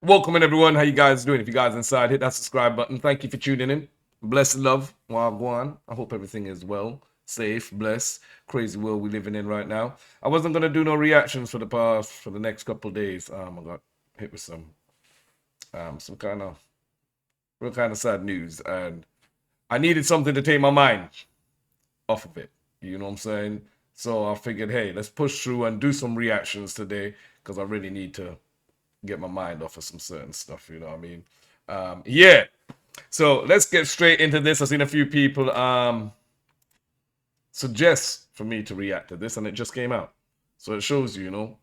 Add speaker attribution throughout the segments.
Speaker 1: Welcome in, everyone. How you guys doing? If you guys inside, hit that subscribe button. Thank you for tuning in. Blessed love, Wagwan. I hope everything is well, safe, blessed. Crazy world we living in right now. I wasn't gonna do no reactions for the next couple of days. I got hit with some kind of real kind of sad news, and I needed something to take my mind off of it. You know what I'm saying? So I figured, hey, let's push through and do some reactions today because I really need to get my mind off of some certain stuff, you know what I mean? Yeah. So let's get straight into this. I've seen a few people suggest for me to react to this, and it just came out. So it shows you, you know,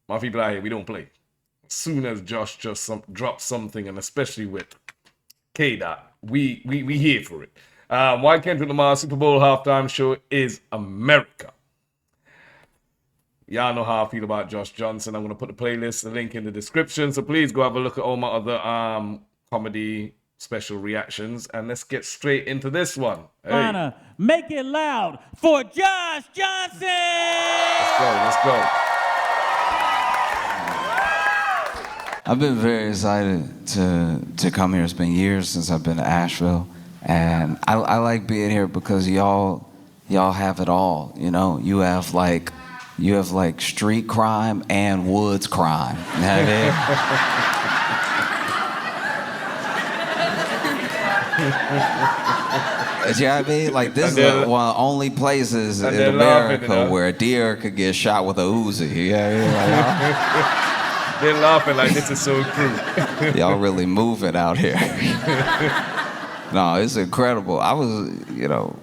Speaker 1: my people out here, we don't play. As soon as Josh just drops something, and especially with K-Dot, we here for it. Why Kendrick Lamar Super Bowl halftime show is America. Y'all know how I feel about Josh Johnson. I'm going to put the playlist, the link in the description. So please go have a look at all my other comedy special reactions. And let's get straight into this one.
Speaker 2: Hey. Make it loud for Josh Johnson!
Speaker 1: Let's go.
Speaker 3: I've been very excited to come here. It's been years since I've been to Asheville. And I like being here because y'all have it all. You know, you have like street crime and woods crime. You know what I mean? Like, this is one of the only places in America where a deer could get shot with a Uzi. You know what I mean? Like,
Speaker 1: they're laughing like this is so true.
Speaker 3: Y'all really moving out here. No, it's incredible. I was, you know,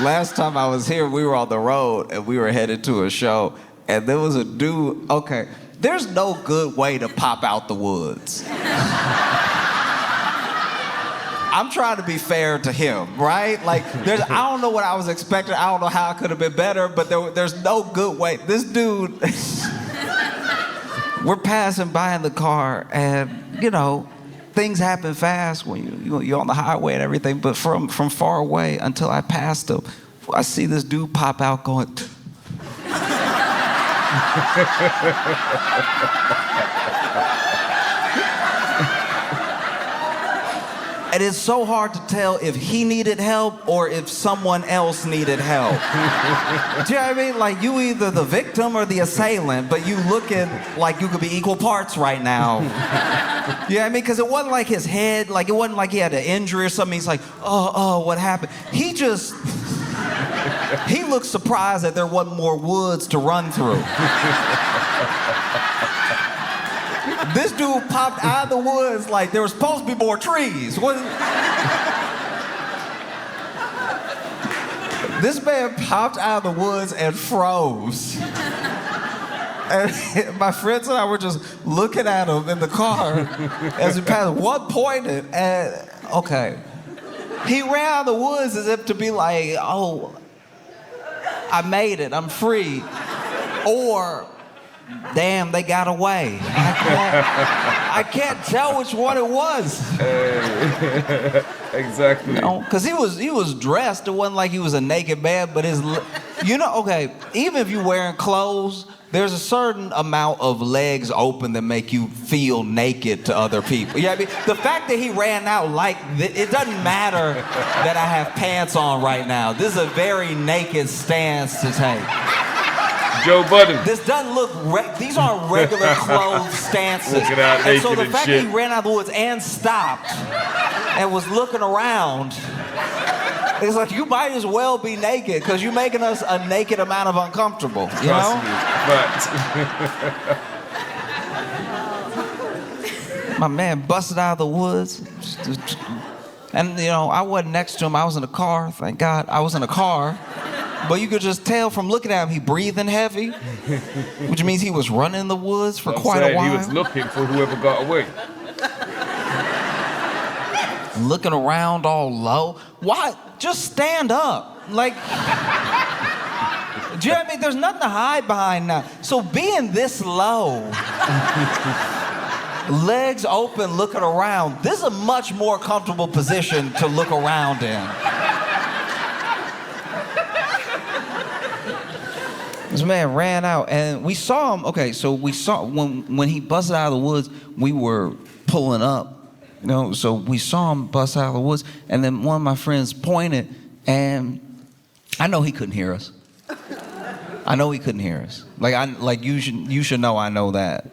Speaker 3: last time I was here, we were on the road and we were headed to a show, and there was a dude. Okay, there's no good way to pop out the woods. I'm trying to be fair to him, right? Like, I don't know what I was expecting. I don't know how it could have been better, but there's no good way. This dude, we're passing by in the car, and, you know, things happen fast when you're on the highway and everything, but from far away until I passed him, I see this dude pop out going. And it's so hard to tell if he needed help or if someone else needed help. Do you know what I mean? Like, you either the victim or the assailant, but you looking like you could be equal parts right now. You know what I mean? Because it wasn't like his head, like it wasn't like he had an injury or something. He's like, oh, what happened? He looked surprised that there wasn't more woods to run through. This dude popped out of the woods like there was supposed to be more trees. This man popped out of the woods and froze. And my friends and I were just looking at him in the car as he passed. One pointed, and okay. He ran out of the woods as if to be like, oh, I made it, I'm free. Or, damn, they got away. I can't tell which one it was.
Speaker 1: Exactly.
Speaker 3: You know, because he was dressed. It wasn't like he was a naked man, but okay, even if you're wearing clothes, there's a certain amount of legs open that make you feel naked to other people. You know what I mean? The fact that he ran out like it doesn't matter that I have pants on right now. This is a very naked stance to take.
Speaker 1: Joe Budden.
Speaker 3: This doesn't look, these aren't regular clothed stances.
Speaker 1: Looking out
Speaker 3: and so the
Speaker 1: naked
Speaker 3: fact
Speaker 1: and
Speaker 3: that he ran out of the woods and stopped and was looking around, it's like, you might as well be naked because you're making us a naked amount of uncomfortable, you know? My man busted out of the woods. And, you know, I wasn't next to him. I was in a car, thank God. I was in a car. But you could just tell from looking at him, he breathing heavy, which means he was running in the woods for quite a while.
Speaker 1: He was looking for whoever got away.
Speaker 3: Looking around all low. Why? Just stand up. Like, do you know what I mean? There's nothing to hide behind now. So being this low, legs open, looking around, this is a much more comfortable position to look around in. This man ran out, and we saw him. Okay, so we saw when he busted out of the woods, we were pulling up, you know. So we saw him bust out of the woods, and then one of my friends pointed, and I know he couldn't hear us. I know he couldn't hear us. Like you should know I know that.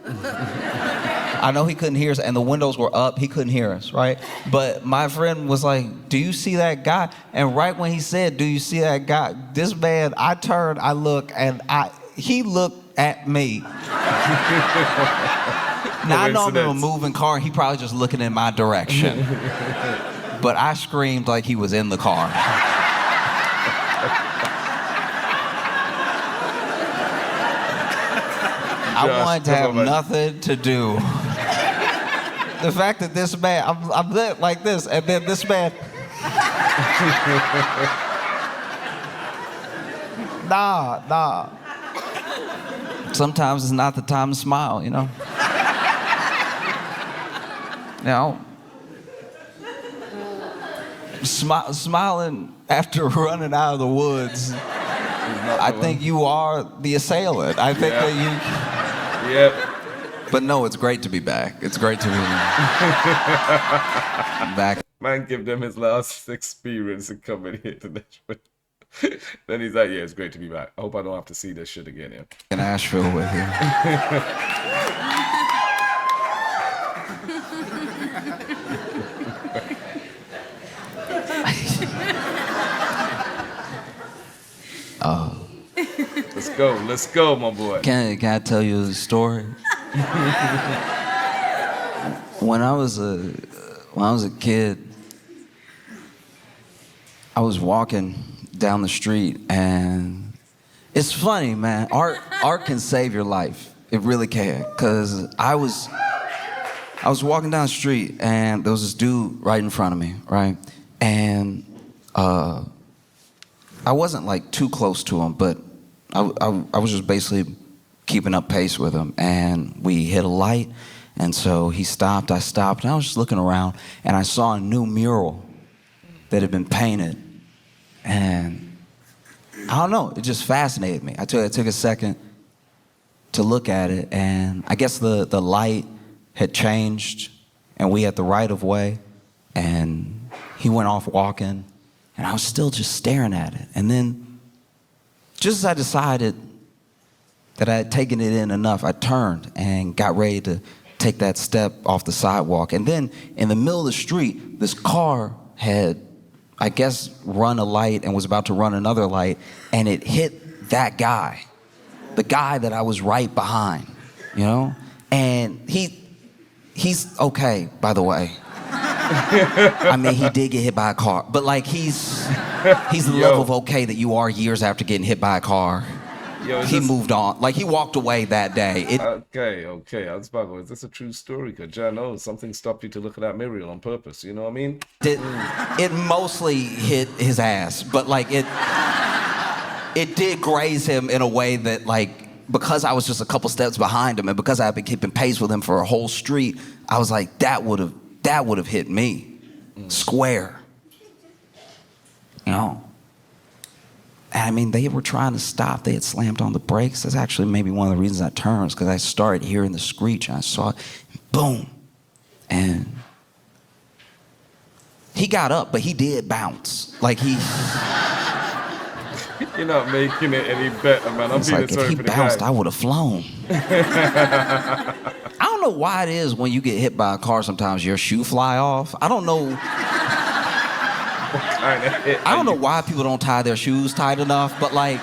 Speaker 3: I know he couldn't hear us, and the windows were up. He couldn't hear us, right? But my friend was like, "Do you see that guy?" And right when he said, "Do you see that guy?" This man, I turned, I look, and he looked at me. Now I know I'm in a moving car. He probably just looking in my direction. But I screamed like he was in the car. I wanted to have nothing to do. The fact that this man, I'm lit like this, and then this man. Nah. Sometimes it's not the time to smile, you know? Smiling after running out of the woods. I think you are the assailant. I think that you...
Speaker 1: Yep.
Speaker 3: But no, it's great to be back. It's great to be back.
Speaker 1: Man, give them his last experience in coming here to Nashville. Then he's like, yeah, it's great to be back. I hope I don't have to see this shit again, yeah.
Speaker 3: In Asheville with you.
Speaker 1: Let's go, my boy.
Speaker 3: Can I tell you a story? When I was a kid, I was walking down the street, and it's funny, man. Art can save your life. It really can. Cause I was walking down the street, and there was this dude right in front of me, right? And I wasn't like too close to him, but I was just basically keeping up pace with him, and we hit a light, and so he stopped, I stopped, and I was just looking around, and I saw a new mural that had been painted, and I don't know, it just fascinated me. I took a second to look at it, and I guess the light had changed, and we had the right of way, and he went off walking, and I was still just staring at it, and then just as I decided that I had taken it in enough, I turned and got ready to take that step off the sidewalk. And then in the middle of the street, this car had, I guess, run a light and was about to run another light, and it hit that guy, the guy that I was right behind, you know? And he's okay, by the way. I mean, he did get hit by a car, but like he's the level of okay that you are years after getting hit by a car. He moved on. Like, he walked away that day.
Speaker 1: Okay. I was about to go, is this a true story? Because John knows something stopped you to look at that mirror on purpose. You know what I mean?
Speaker 3: It mostly hit his ass, but like it did graze him in a way that, like, because I was just a couple steps behind him and because I've been keeping pace with him for a whole street, I was like, that would have hit me square. You know? And I mean, they were trying to stop. They had slammed on the brakes. That's actually maybe one of the reasons I turned, because I started hearing the screech, and I saw it, boom. And he got up, but he did bounce. Like, he...
Speaker 1: You're not making it any better, man. I'm being sorry for the guy. If he bounced,
Speaker 3: I would have flown. I don't know why it is when you get hit by a car, sometimes your shoe fly off. I don't know... I don't know why people don't tie their shoes tight enough, but like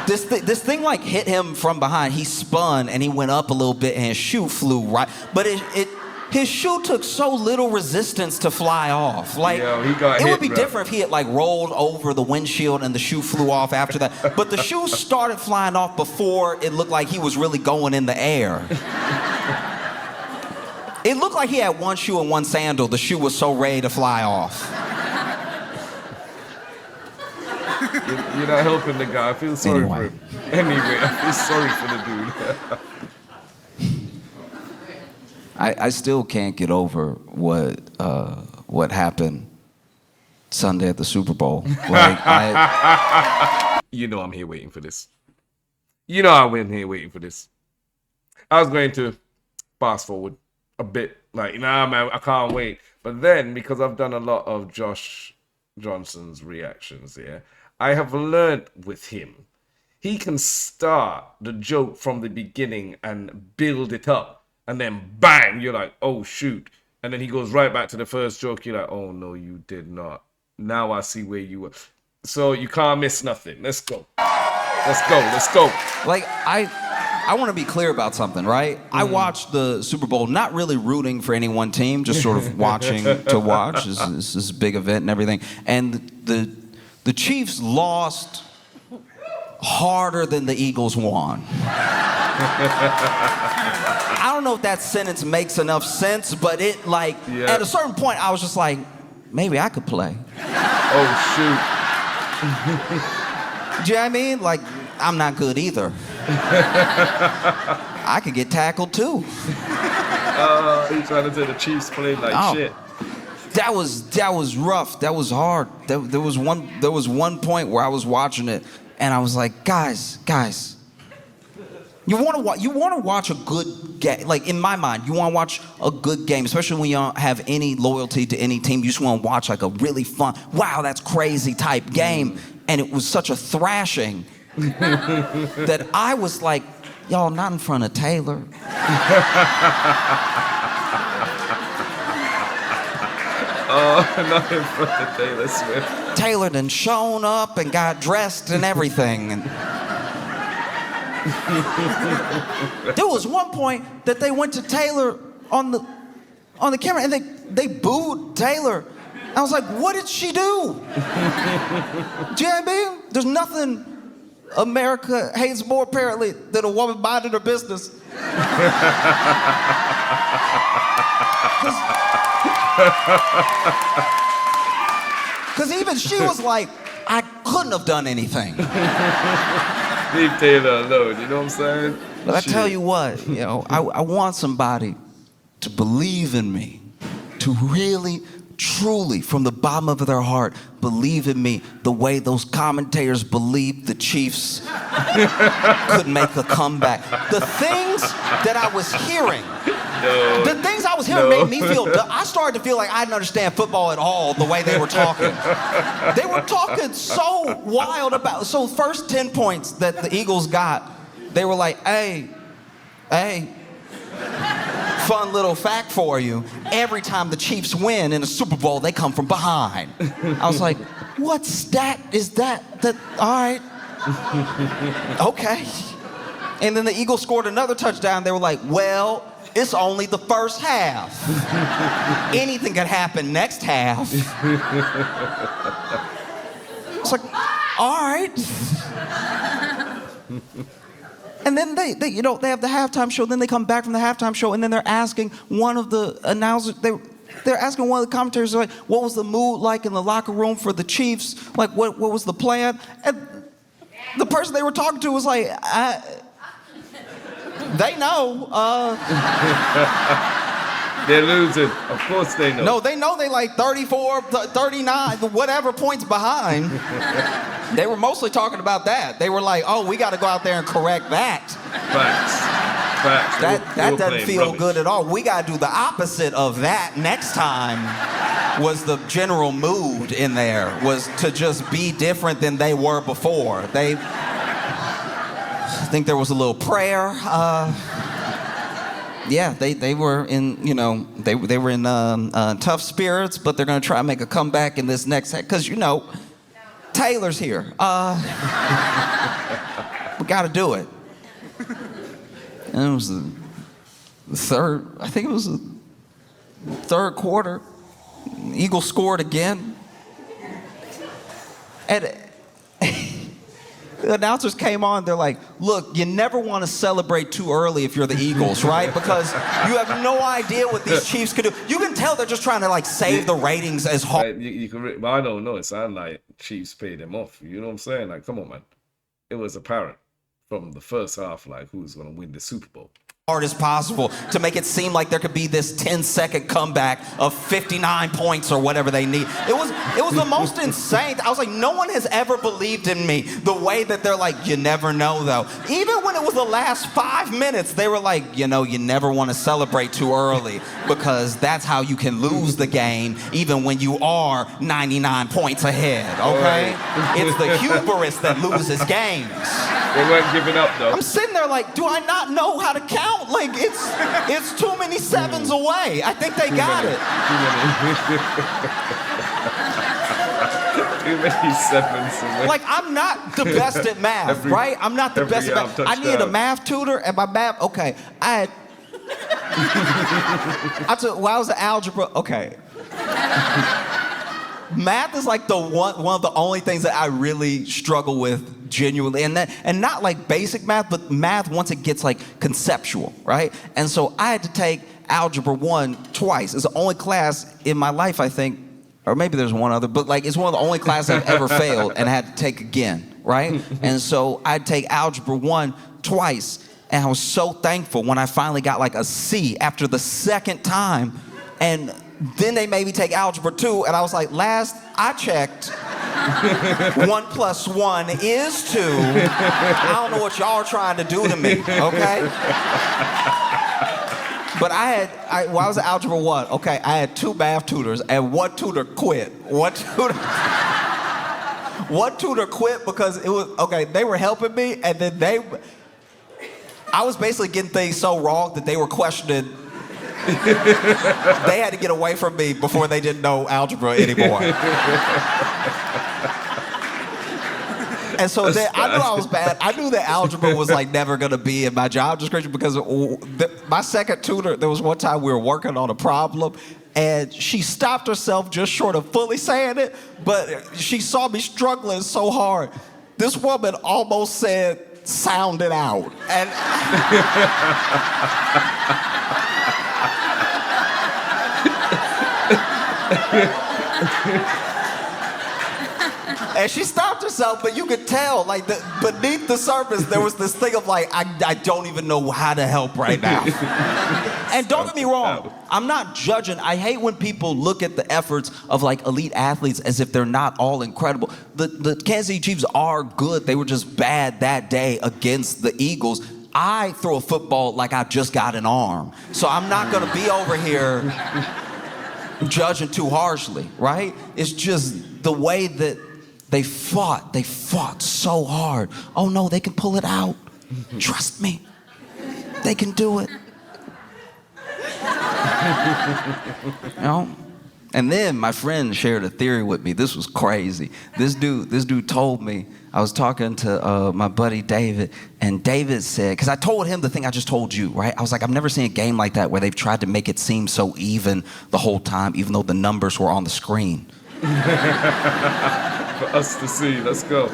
Speaker 3: this thing like hit him from behind. He spun and he went up a little bit and his shoe flew right. But his shoe took so little resistance to fly off. Like, it would be different if he had like rolled over the windshield and the shoe flew off after that. But the shoe started flying off before it looked like he was really going in the air. It looked like he had one shoe and one sandal. The shoe was so ready to fly off.
Speaker 1: You're not helping the guy. I feel sorry for him. Anyway, I feel sorry for the dude.
Speaker 3: I still can't get over what happened Sunday at the Super Bowl. Like,
Speaker 1: you know I'm here waiting for this. You know I went here waiting for this. I was going to fast forward a bit. Like, nah, man, I can't wait. But then, because I've done a lot of Josh Johnson's reactions here, I have learned with him. He can start the joke from the beginning and build it up. And then bang, you're like, oh, shoot. And then he goes right back to the first joke. You're like, oh, no, you did not. Now I see where you were. So you can't miss nothing. Let's go. Let's go. Let's go.
Speaker 3: Like, I want to be clear about something, right? I watched the Super Bowl not really rooting for any one team, just sort of watching to watch. This is a big event and everything. And the Chiefs lost harder than the Eagles won. I don't know if that sentence makes enough sense, but it at a certain point, I was just like, maybe I could play.
Speaker 1: Oh, shoot.
Speaker 3: Do you know what I mean? Like, I'm not good either. I could get tackled too.
Speaker 1: He's trying to say the Chiefs played like shit.
Speaker 3: That was rough. That was hard. There was one point where I was watching it and I was like, guys, you want to watch a good game. Like, in my mind, you want to watch a good game, especially when you don't have any loyalty to any team. You just want to watch like a really fun, wow, that's crazy type game. And it was such a thrashing that I was like, y'all, not in front of Taylor.
Speaker 1: Oh, not in front of Taylor Swift.
Speaker 3: Taylor done shown up and got dressed and everything. And there was one point that they went to Taylor on the camera and they booed Tayller. I was like, what did she do? Do you know what I mean? There's nothing America hates more, apparently, than a woman minding her business. Because even she was like, I couldn't have done anything.
Speaker 1: Leave Taylor alone, you know what I'm saying?
Speaker 3: But I tell you what, I want somebody to believe in me, to really, truly, from the bottom of their heart, believe in me the way those commentators believed the Chiefs could make a comeback. The things that I was hearing, made me feel dumb. I started to feel like I didn't understand football at all the way they were talking. They were talking so wild about. So first 10 points that the Eagles got, they were like, hey, fun little fact for you. Every time the Chiefs win in the Super Bowl, they come from behind. I was like, what stat is that? All right. Okay. And then the Eagles scored another touchdown. They were like, well, it's only the first half. Anything could happen next half. It's like, all right. And then they have the halftime show. Then they come back from the halftime show, and then they're asking one of the announcers. They're asking one of the commentators, like, what was the mood like in the locker room for the Chiefs? Like, what was the plan? And the person they were talking to was like, they know.
Speaker 1: They're losing. Of course they know.
Speaker 3: No, they know they like 34, 39, whatever points behind. They were mostly talking about that. They were like, oh, we got to go out there and correct that.
Speaker 1: Facts.
Speaker 3: That doesn't feel good at all. We got to do the opposite of that next time. Was the general mood in there, was to just be different than they were before. I think there was a little prayer. Yeah, they were in, they were in tough spirits, but they're gonna try and make a comeback in this next, because Taylor's here. We gotta do it. And it was the third quarter. Eagles scored again. And the announcers came on, they're like, look, you never want to celebrate too early if you're the Eagles, right? Because you have no idea what these Chiefs could do. You can tell they're just trying to save the ratings as hard.
Speaker 1: But I don't know. It sounded like Chiefs paid them off. You know what I'm saying? Like, come on, man. It was apparent from the first half, like, who's going to win the Super Bowl.
Speaker 3: hard as possible to make it seem like there could be this 10-second comeback of 59 points or whatever they need. It was the most insane. I was like, no one has ever believed in me the way that they're like, you never know though. Even when it was the last 5 minutes, they were like, you know, you never want to celebrate too early because that's how you can lose the game even when you are 99 points ahead, okay? It's the hubris that loses games.
Speaker 1: They weren't giving up though.
Speaker 3: I'm sitting there like, do I not know how to count? Like, it's too many sevens away. I think they got it.
Speaker 1: Too many sevens away.
Speaker 3: Like, I'm not the best at math, right? I'm not the best at math. I needed a math tutor, and my math, okay, I was an algebra, okay. Math is like one of the only things that I really struggle with genuinely, and not like basic math, but math once it gets like conceptual, right? And so I had to take Algebra 1 twice. It's the only class in my life, I think, or maybe there's one other, but like it's one of the only classes I've ever failed and had to take again, right? And so I'd take Algebra 1 twice, and I was so thankful when I finally got like a C after the second time, and then they made me take Algebra 2, and I was like, last I checked, 1 + 1 is 2. I don't know what y'all are trying to do to me, okay? But I was at Algebra 1, okay, I had 2 math tutors, and one tutor quit. One tutor quit because it was, okay, they were helping me, and then I was basically getting things so wrong that they were questioning. They had to get away from me before they didn't know algebra anymore. And so then I knew I was bad. I knew that algebra was like never gonna be in my job description because my second tutor, there was one time we were working on a problem and she stopped herself just short of fully saying it, but she saw me struggling so hard. This woman almost said, "Sound it out." And and she stopped herself, but you could tell, like, beneath the surface, there was this thing of like, I don't even know how to help right now. And don't get me wrong, I'm not judging. I hate when people look at the efforts of like elite athletes as if they're not all incredible. The Kansas City Chiefs are good. They were just bad that day against the Eagles. I throw a football like I just got an arm. So I'm not gonna be over here judging too harshly, right? It's just the way that they fought so hard. Oh no, they can pull it out. Trust me, they can do it. You know? And then my friend shared a theory with me. This was crazy. This dude told me, I was talking to my buddy David, and David said, because I told him the thing I just told you, right? I was like, I've never seen a game like that where they've tried to make it seem so even the whole time, even though the numbers were on the screen.
Speaker 1: For us to see, let's go.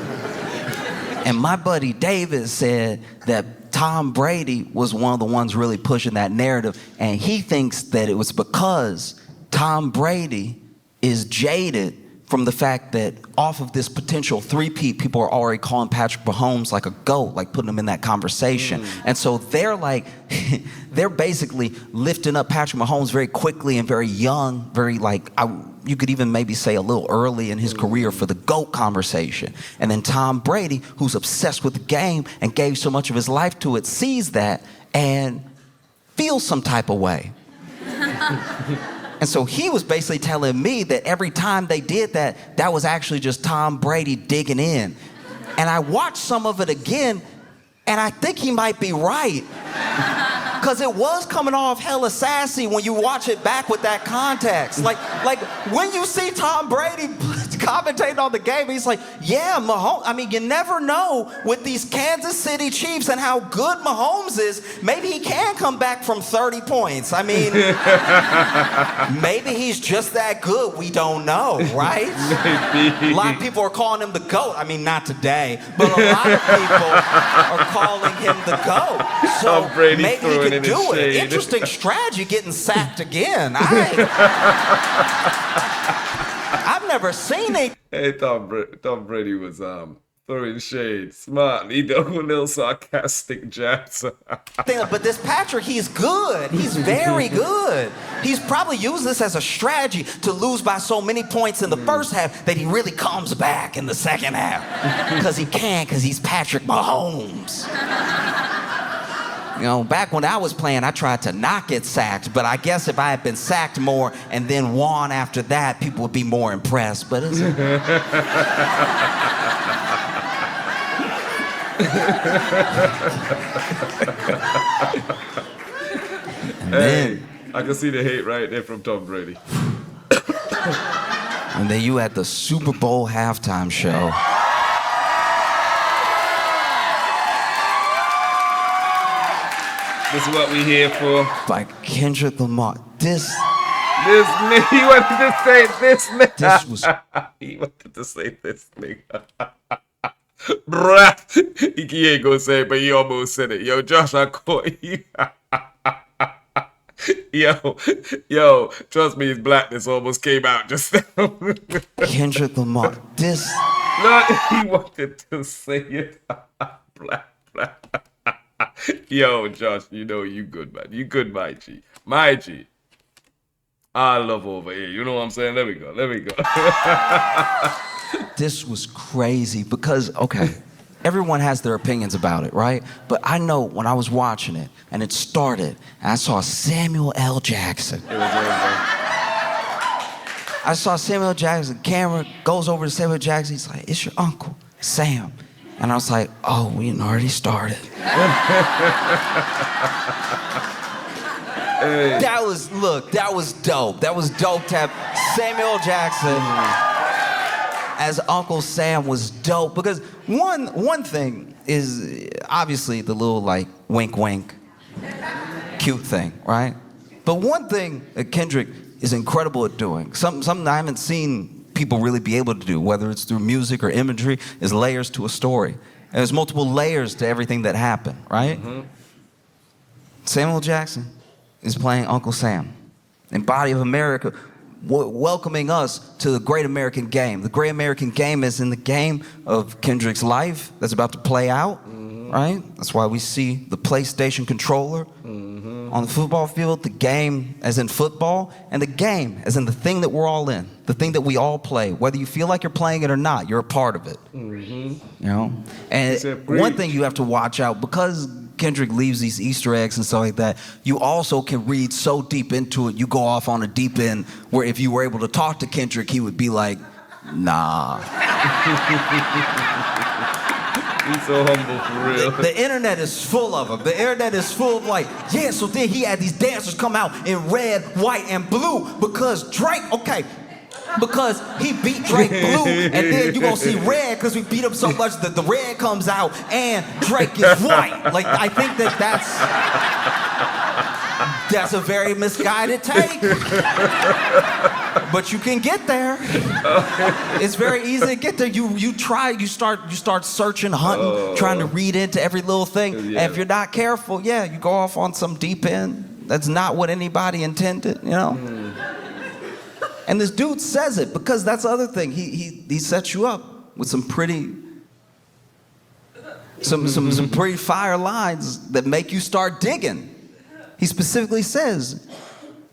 Speaker 3: And my buddy David said that Tom Brady was one of the ones really pushing that narrative, and he thinks that it was because Tom Brady is jaded from the fact that off of this potential three-peat, people are already calling Patrick Mahomes like a GOAT, like putting him in that conversation. And so they're like, they're basically lifting up Patrick Mahomes very quickly and very young, very like, you could even maybe say a little early in his career for the GOAT conversation. And then Tom Brady, who's obsessed with the game and gave so much of his life to it, sees that and feels some type of way. And so he was basically telling me that every time they did that, that was actually just Tom Brady digging in. And I watched some of it again, and I think he might be right. Because it was coming off hella sassy when you watch it back with that context. Like when you see Tom Brady commentating on the game, he's like, yeah, Mahomes. I mean, you never know with these Kansas City Chiefs and how good Mahomes is. Maybe he can come back from 30 points. I mean, maybe he's just that good. We don't know, right? Maybe. A lot of people are calling him the GOAT. I mean, not today, but a lot of people are calling him the GOAT. So
Speaker 1: Tom Brady
Speaker 3: maybe he
Speaker 1: throwing
Speaker 3: could
Speaker 1: in his
Speaker 3: do it.
Speaker 1: shade.
Speaker 3: Interesting strategy, getting sacked again. I've never seen it.
Speaker 1: Hey, Tom Brady was Throwing shade. Smart. Need a little sarcastic jabs.
Speaker 3: But this Patrick, he's good. He's very good. He's probably used this as a strategy to lose by so many points in the first half that he really comes back in the second half. Because he can, because he's Patrick Mahomes. You know, back when I was playing, I tried to not get sacked, but I guess if I had been sacked more and then won after that, people would be more impressed. But it's... And then,
Speaker 1: I can see the hate right there from Tom Brady.
Speaker 3: and then you had the Super Bowl halftime show.
Speaker 1: This is what we here for.
Speaker 3: By Kendrick Lamar.
Speaker 1: This nigga, he wanted to say this nigga.
Speaker 3: This was...
Speaker 1: He wanted to say this nigga. Bruh. He ain't gonna say it, but he almost said it. Yo, Josh, I caught you. Yo, trust me, his blackness almost came out just now.
Speaker 3: Kendrick Lamar. This...
Speaker 1: Look, he wanted to say it. Black. Yo, Josh, you know you good, man. You good, my G. My G. I love over here. You know what I'm saying? There we go.
Speaker 3: This was crazy because, okay, everyone has their opinions about it, right? But I know when I was watching it and it started and I saw Samuel L. Jackson. I saw Samuel L. Jackson, camera goes over to Samuel L. Jackson. He's like, it's your uncle, Sam. And I was like, oh, we had already started.
Speaker 1: Hey.
Speaker 3: That was dope. That was dope to have Samuel L. Jackson as Uncle Sam was dope. Because one thing is obviously the little like wink wink, cute thing, right? But one thing that Kendrick is incredible at doing, something I haven't seen people really be able to do, whether it's through music or imagery, is layers to a story. And there's multiple layers to everything that happened, right? Mm-hmm. Samuel Jackson is playing Uncle Sam in Body of America, welcoming us to the Great American Game. The Great American Game is in the game of Kendrick's life that's about to play out, right? That's why we see the PlayStation controller on the football field, the game as in football, and the game as in the thing that we're all in, the thing that we all play. Whether you feel like you're playing it or not, you're a part of it. You know? And one thing you have to watch out, because Kendrick leaves these Easter eggs and stuff like that, you also can read so deep into it, you go off on a deep end where if you were able to talk to Kendrick, he would be like, nah.
Speaker 1: He's so humble for real.
Speaker 3: The internet is full of them. The internet is full of like, yeah, so then he had these dancers come out in red, white, and blue because Drake, because he beat Drake blue, and then you're gonna see red because we beat him so much that the red comes out and Drake is white. Like, I think that's a very misguided take. But you can get there. It's very easy to get there. You start searching, hunting, trying to read into every little thing. Yeah. And if you're not careful, you go off on some deep end. That's not what anybody intended, you know? And this dude says it because that's the other thing. He sets you up with some pretty fire lines that make you start digging. He specifically says,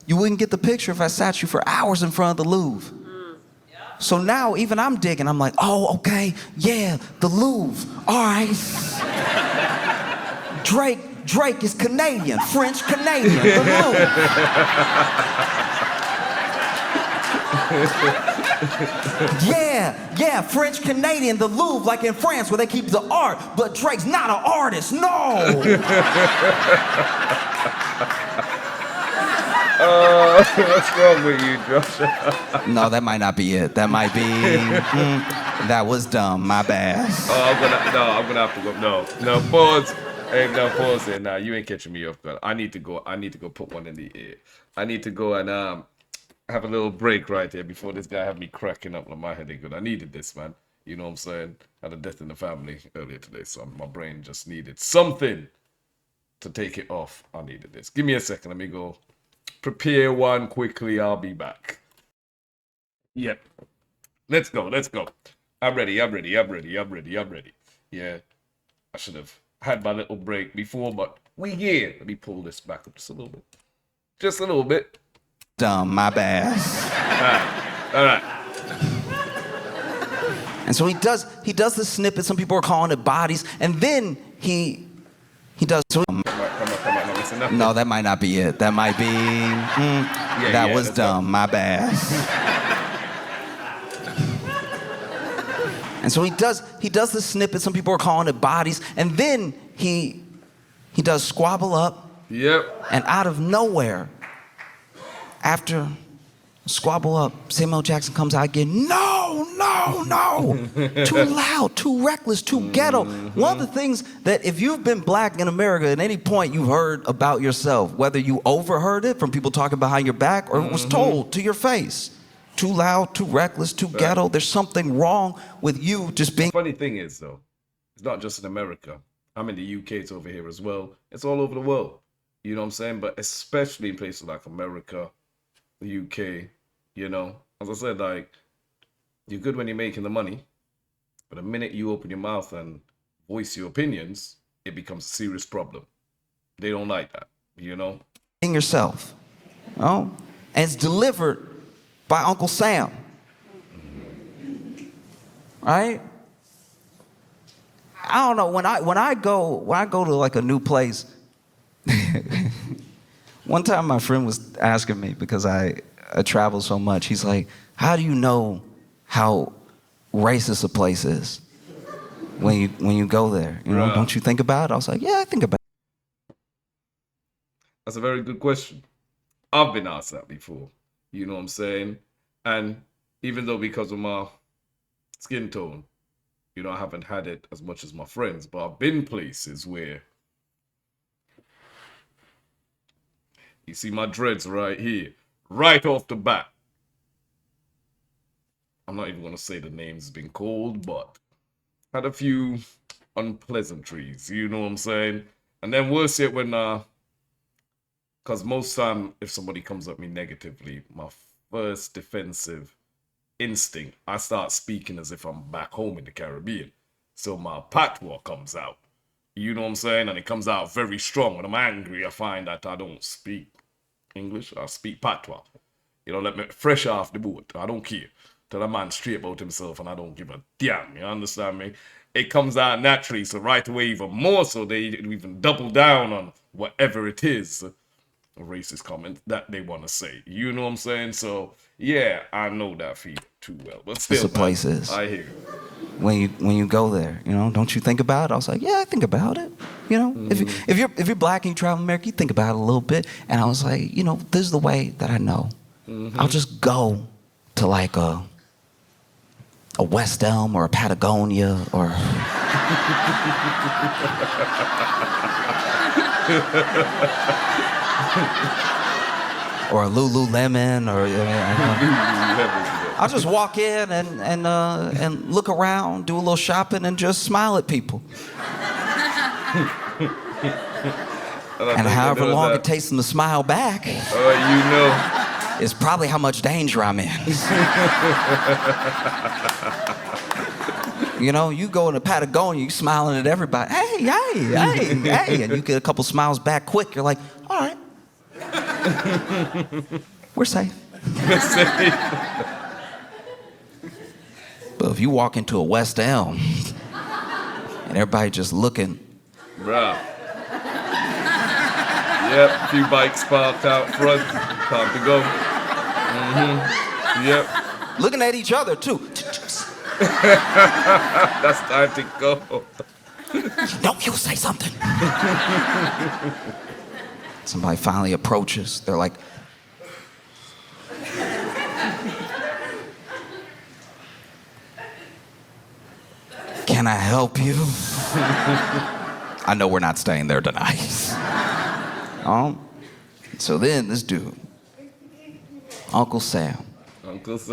Speaker 3: you wouldn't get the picture if I sat you for hours in front of the Louvre. So now even I'm digging. I'm like, oh, okay, yeah, the Louvre. All right. Drake is Canadian, French Canadian, the Louvre. Yeah, French Canadian, the Louvre, like in France where they keep the art, but Drake's not an artist, no.
Speaker 1: What's wrong with you, Josh?
Speaker 3: No, that might not be it. That might be, that was dumb, my bad.
Speaker 1: I'm gonna have to go. No, pause. Hey, no, pause there. Nah, you ain't catching me off guard. I need to go put one in the ear. I need to go and have a little break right there before this guy have me cracking up. Like, my head ain't good. I needed this, man. You know what I'm saying? Had a death in the family earlier today, so my brain just needed something to take it off. I needed this. Give me a second. Let me go prepare one quickly. I'll be back. Yep. Let's go. I'm ready. Yeah, I should have had my little break before, but we here. Let me pull this back up just a little bit. Just a little bit.
Speaker 3: Dumb, my bad.
Speaker 1: All right.
Speaker 3: And so he does the snippet. Some people are calling it bodies, and then he does.
Speaker 1: Come on, no, listen up.
Speaker 3: No, that might not be it. That might be. That was dumb. My bad. And so he does the snippet. Some people are calling it bodies, and then he does squabble up.
Speaker 1: Yep.
Speaker 3: And out of nowhere, after squabble up, Samuel Jackson comes out again. No. Too loud, too reckless, too ghetto. One of the things that if you've been black in America at any point you've heard about yourself, whether you overheard it from people talking behind your back or it was told to your face. Too loud, too reckless, too ghetto. There's something wrong with you just being.
Speaker 1: The funny thing is, though, it's not just in America. I'm in the UK, it's over here as well. It's all over the world. You know what I'm saying? But especially in places like America, the UK, you know, as I said, like, you're good when you're making the money, but the minute you open your mouth and voice your opinions, it becomes a serious problem. They don't like that, you know?
Speaker 3: Yourself. Oh, and it's delivered by Uncle Sam. Right? I don't know, when I go to like a new place, one time my friend was asking me, because I travel so much, he's like, how do you know how racist a place is when you go there? You know, don't you think about it? I was like, yeah, I think about it.
Speaker 1: That's a very good question. I've been asked that before. You know what I'm saying? And even though because of my skin tone, you know, I haven't had it as much as my friends, but I've been places where you see my dreads right here, right off the bat. I'm not even going to say the names been called, but had a few unpleasantries, you know what I'm saying? And then worse yet when, because most time if somebody comes at me negatively, my first defensive instinct, I start speaking as if I'm back home in the Caribbean. So my patois comes out, you know what I'm saying? And it comes out very strong. When I'm angry, I find that I don't speak English, I speak patois. You know, let me fresh off the boat, I don't care. Tell a man straight about himself and I don't give a damn, you understand me? It comes out naturally, so right away even more so they even double down on whatever it is, a racist comment that they want to say. You know what I'm saying? So yeah, I know that feeling too well. But still,
Speaker 3: the places.
Speaker 1: I hear you.
Speaker 3: When you go there, you know, don't you think about it? I was like, yeah, I think about it. You know, if you're black and you travel America, you think about it a little bit. And I was like, you know, this is the way that I know. I'll just go to like a West Elm or a Patagonia or or a Lululemon or I'll just walk in and look around, do a little shopping, and just smile at people. And however long it takes them to smile back,
Speaker 1: you know,
Speaker 3: is probably how much danger I'm in. You know, you go into Patagonia, you smiling at everybody. Hey, and you get a couple smiles back quick. You're like, all right, we're safe. But if you walk into a West Elm and everybody just looking,
Speaker 1: bruh. Yep, few bikes parked out front. Time to go. Yep.
Speaker 3: Looking at each other too.
Speaker 1: That's time to go.
Speaker 3: No, you say something. Somebody finally approaches. They're like, can I help you? I know we're not staying there tonight. So then this dude, Uncle Sam,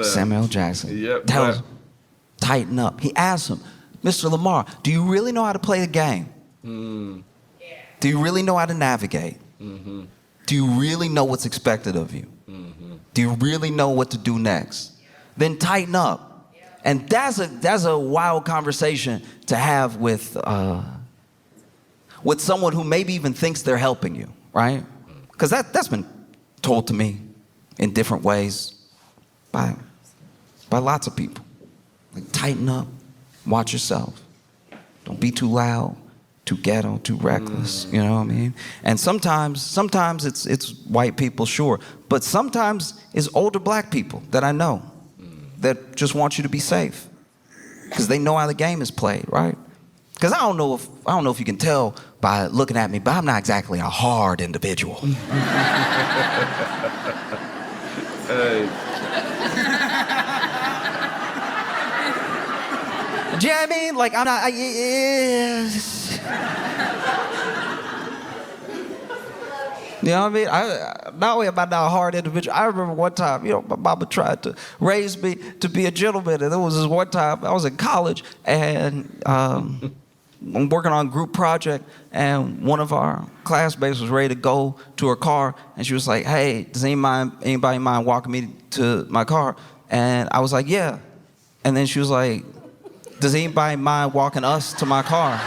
Speaker 3: Samuel Jackson, tells him, tighten up. He asks him, Mr. Lamar, do you really know how to play the game? Do you really know how to navigate? Do you really know what's expected of you? Do you really know what to do next? Then tighten up And that's a wild conversation to have with someone who maybe even thinks they're helping you, right? Because that's been told to me in different ways by lots of people. Like, tighten up, watch yourself. Don't be too loud, too ghetto, too reckless, you know what I mean? And sometimes it's white people, sure, but sometimes it's older black people that I know that just want you to be safe because they know how the game is played, right? Because I don't know if you can tell by looking at me, but I'm not exactly a hard individual.
Speaker 1: Hey.
Speaker 3: Do you know what I mean? Like, I'm not. You know what I mean? Not only am I not a hard individual, I remember one time, you know, my mama tried to raise me to be a gentleman, and there was this one time I was in college, and I'm working on a group project, and one of our classmates was ready to go to her car, and she was like, "Hey, does anybody mind walking me to my car?" And I was like, "Yeah." And then she was like, "Does anybody mind walking us to my car?"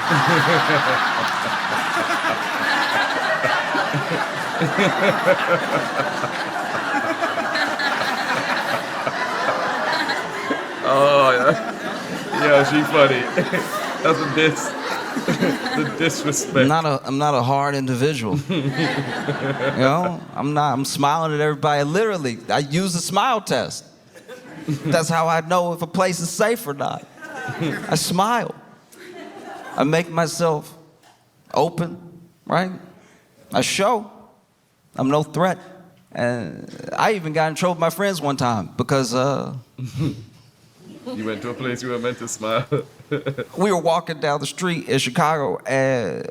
Speaker 1: Oh, yeah, she funny. That's a the disrespect.
Speaker 3: I'm not a hard individual. You know, I'm smiling at everybody. Literally, I use the smile test. That's how I know if a place is safe or not. I smile. I make myself open, right? I show I'm no threat. And I even got in trouble with my friends one time because
Speaker 1: You went to a place you were meant to smile.
Speaker 3: we were walking down the street in Chicago, and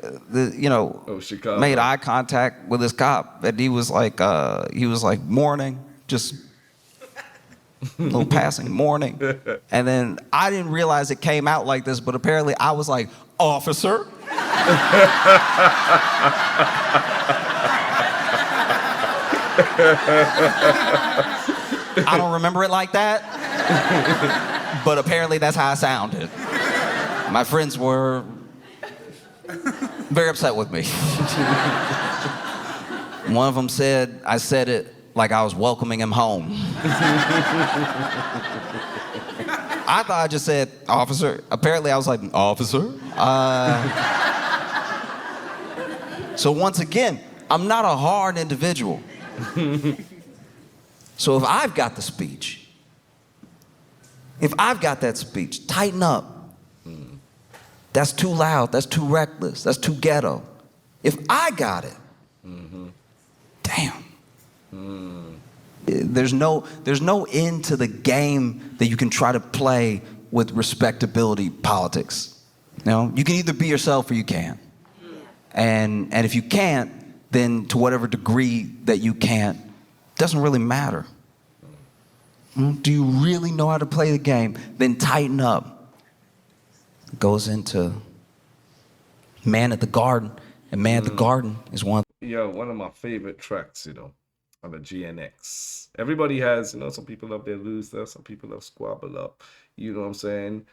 Speaker 1: Chicago.
Speaker 3: made eye contact with this cop, and he was like morning, just a little passing morning. And then I didn't realize it came out like this, but apparently I was like, "Officer." I don't remember it like that, but apparently that's how I sounded. My friends were very upset with me. One of them said I said it like I was welcoming him home. I thought I just said, "Officer." Apparently I was like, "Officer." So once again, I'm not a hard individual. So if I've got the speech, if I've got that speech, tighten up. That's too loud, that's too reckless, that's too ghetto. If I got it, damn. There's no end to the game that you can try to play with respectability politics. You know, you can either be yourself or you can't. And if you can't, then to whatever degree that you can't, doesn't really matter. Do you really know how to play the game? Then tighten up. It goes into Man at the Garden, and Man at the Garden is one
Speaker 1: of my favorite tracks, on the GNX. Everybody has, some people love their loser, some people love Squabble Up. You know what I'm saying?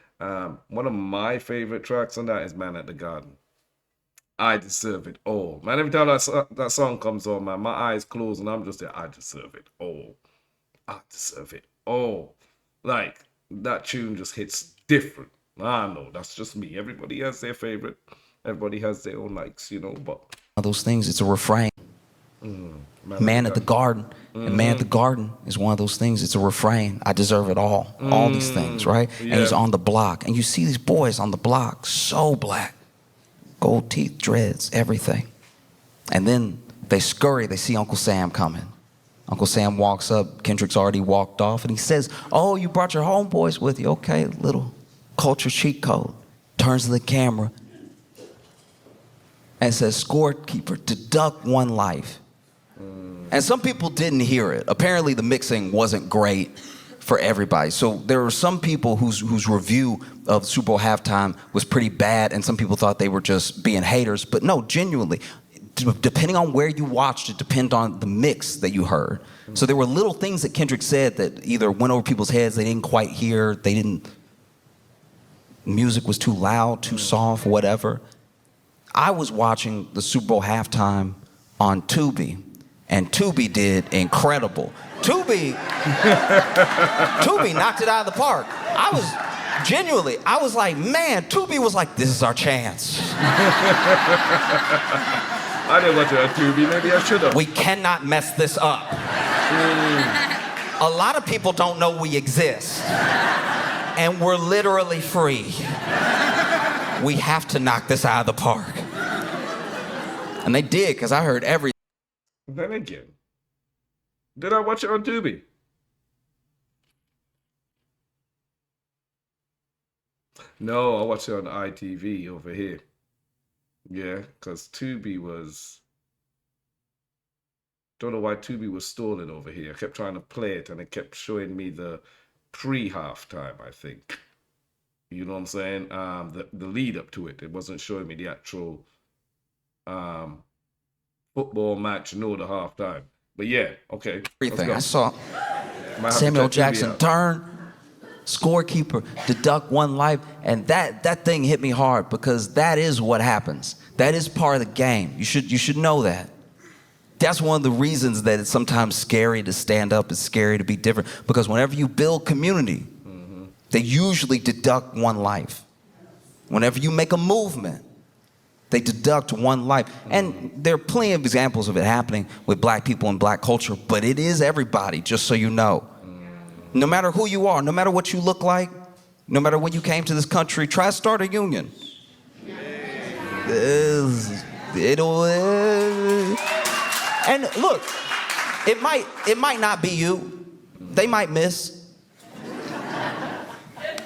Speaker 1: One of my favorite tracks on that is Man at the Garden. I deserve it all. Man, every time that song comes on, man, my eyes close and I'm just there, I deserve it all. I deserve it all. Like, that tune just hits different. I know, that's just me. Everybody has their favorite. Everybody has their own likes, but...
Speaker 3: those things, it's a refrain. Man at the Garden. And Man at the Garden is one of those things. It's a refrain. I deserve it all. All these things, right?
Speaker 1: Yeah.
Speaker 3: And he's on the block. And you see these boys on the block, so black. Gold teeth, dreads, everything. And then they scurry. They see Uncle Sam coming. Uncle Sam walks up. Kendrick's already walked off. And he says, "Oh, you brought your homeboys with you. Okay, little culture cheat code." Turns to the camera and says, "Scorekeeper, deduct 1 life." And some people didn't hear it. Apparently the mixing wasn't great for everybody. So there were some people whose review of Super Bowl halftime was pretty bad, and some people thought they were just being haters. But no, genuinely, depending on where you watched, it depended on the mix that you heard. So there were little things that Kendrick said that either went over people's heads, they didn't quite hear, they didn't music was too loud, too soft, whatever. I was watching the Super Bowl halftime on Tubi, and Tubi did incredible. Tubi knocked it out of the park. I was like, man, Tubi was like, this is our chance.
Speaker 1: I didn't watch it on Tubi. Maybe I should have.
Speaker 3: We cannot mess this up. A lot of people don't know we exist. And we're literally free. We have to knock this out of the park. And they did, because I heard everything.
Speaker 1: Then again, did I watch it on Tubi? No, I watched it on ITV over here. Yeah, because Tubi was... Don't know why Tubi was stalling over here. I kept trying to play it, and it kept showing me the pre-halftime, I think. You know what I'm saying? The lead up to it. It wasn't showing me the actual football match, nor the halftime. But yeah, okay.
Speaker 3: Everything. I saw Samuel Jackson turn, scorekeeper, deduct one life, and that thing hit me hard, because that is what happens. That is part of the game. You should know that. That's one of the reasons that it's sometimes scary to stand up. It's scary to be different, because whenever you build community, they usually deduct one life. Whenever you make a movement, they deduct one life. And there are plenty of examples of it happening with black people and black culture, but it is everybody, just so you know. No matter who you are, no matter what you look like, no matter when you came to this country, try to start a union. And look, it might not be you. They might miss.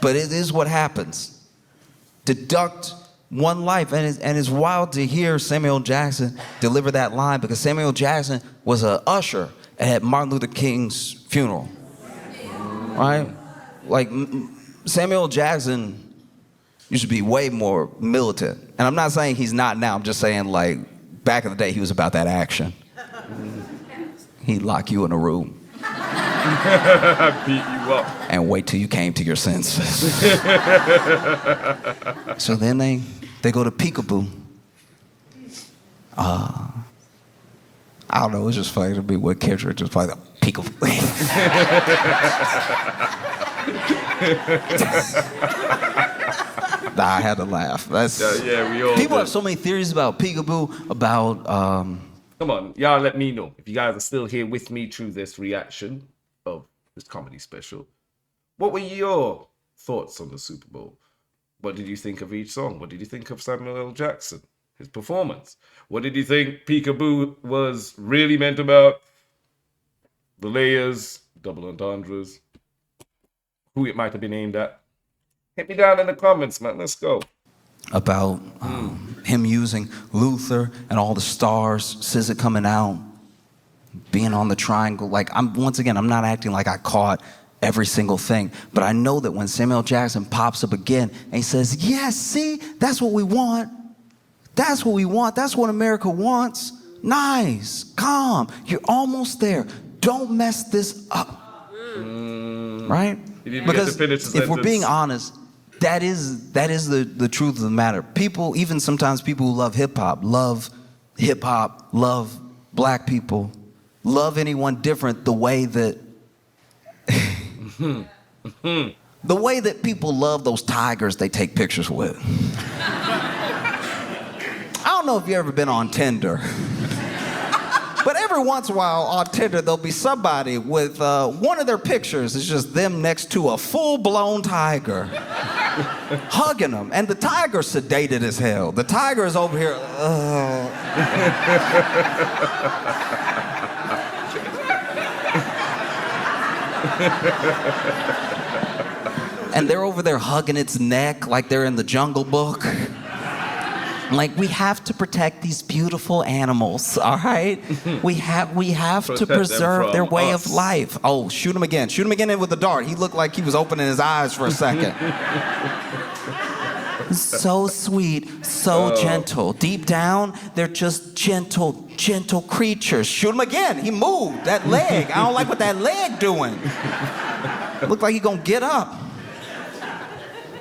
Speaker 3: But it is what happens. Deduct one life. And it's wild to hear Samuel Jackson deliver that line, because Samuel Jackson was an usher at Martin Luther King's funeral. Right? Like, Samuel Jackson used to be way more militant. And I'm not saying he's not now. I'm just saying, like, back in the day, he was about that action. He'd lock you in a room.
Speaker 1: Beat you up.
Speaker 3: And wait till you came to your senses. So then they go to Peekaboo. I don't know, it's just funny to me what Kendrick just played the Peekaboo. Nah, I had to laugh.
Speaker 1: Yeah, we all
Speaker 3: people
Speaker 1: did.
Speaker 3: have so many theories about Peekaboo, about
Speaker 1: Come on, y'all let me know if you guys are still here with me through this reaction of this comedy special. What were your thoughts on the Super Bowl? What did you think of each song? What did you think of Samuel L. Jackson, his performance? What did you think Peekaboo was really meant about? The layers, double entendres, who it might have been aimed at? Hit me down in the comments, man. Let's go.
Speaker 3: About him using Luther and all the stars, SZA coming out, being on the triangle. Like, I'm not acting like I caught every single thing, but I know that when Samuel Jackson pops up again and he says, yes, see, that's what we want. That's what we want. That's what America wants. Nice, calm, you're almost there. Don't mess this up. Right? Because if we're being honest, that is the truth of the matter. People, even sometimes people who love hip hop, love black people, love anyone different the way that the way that people love those tigers they take pictures with. I don't know if you've ever been on Tinder, but every once in a while on Tinder there'll be somebody with one of their pictures is just them next to a full-blown tiger. Hugging them, and the tiger's sedated as hell. The tiger is over here. And they're over there hugging its neck like they're in the Jungle Book. Like, we have to protect these beautiful animals, all right? We have to preserve their way of life. Oh, shoot him again. Shoot him again in with the dart. He looked like he was opening his eyes for a second. So sweet, so gentle. Deep down, they're just gentle creatures. Shoot him again. He moved. That leg. I don't like what that leg doing. Looked like he gonna get up.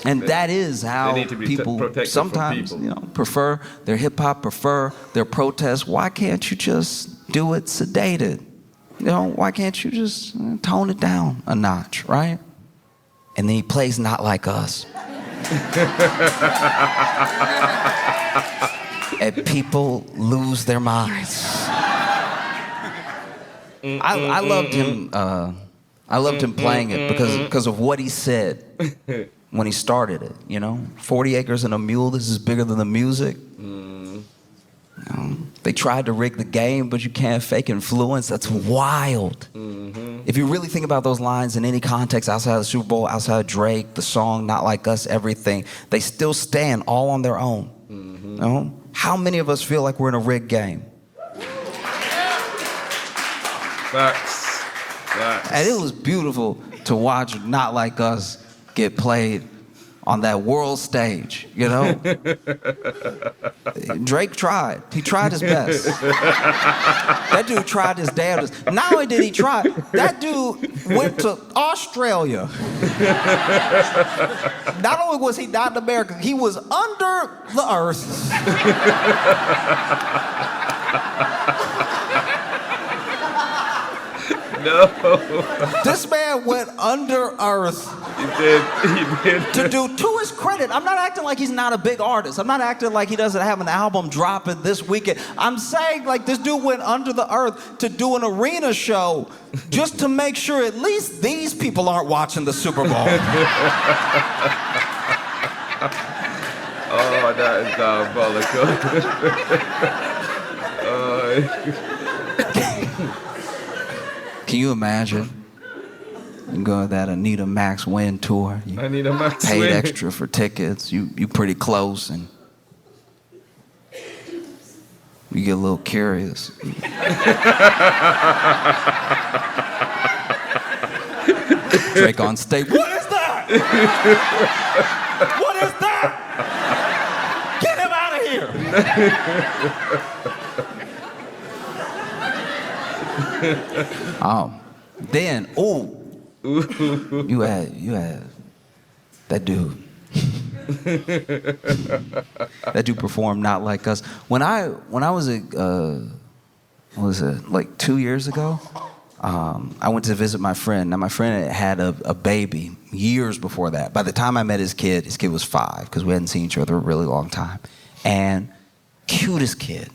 Speaker 3: And that is how
Speaker 1: need to be
Speaker 3: people
Speaker 1: protected from
Speaker 3: sometimes,
Speaker 1: people.
Speaker 3: you know, prefer their hip hop, prefer their protests. Why can't you just do it sedated? You know, why can't you just tone it down a notch, right? And then he plays Not Like Us. And people lose their minds. I loved him. I loved him playing it because of what he said when he started it. You know, 40 acres and a mule. This is bigger than the music. They tried to rig the game, but you can't fake influence. That's wild. If you really think about those lines in any context outside of the Super Bowl, outside of Drake, the song, Not Like Us, everything, they still stand all on their own. You know? How many of us feel like we're in a rigged game?
Speaker 1: Facts.
Speaker 3: And it was beautiful to watch Not Like Us get played on that world stage, you know? Drake tried. He tried his best. That dude tried his damnedest. Not only did he try, that dude went to Australia. Not only was he not in America, he was under the earth.
Speaker 1: No.
Speaker 3: This man went under earth.
Speaker 1: He did.
Speaker 3: To do, to his credit, I'm not acting like he's not a big artist. I'm not acting like he doesn't have an album dropping this weekend. I'm saying like this dude went under the earth to do an arena show just to make sure at least these people aren't watching the Super Bowl.
Speaker 1: Oh, that is diabolical.
Speaker 3: Can you imagine? You go to that Anita Max Win tour. You
Speaker 1: Anita Max
Speaker 3: paid
Speaker 1: Win.
Speaker 3: extra for tickets. You pretty close, and you get a little curious. Drake on stage. What is that? What is that? Get him out of here. Then, you had that dude. That dude performed Not Like Us. When I was what was it, like 2 years ago? I went to visit my friend. Now my friend had a baby years before that. By the time I met his kid was 5 because we hadn't seen each other a really long time. And cutest kid.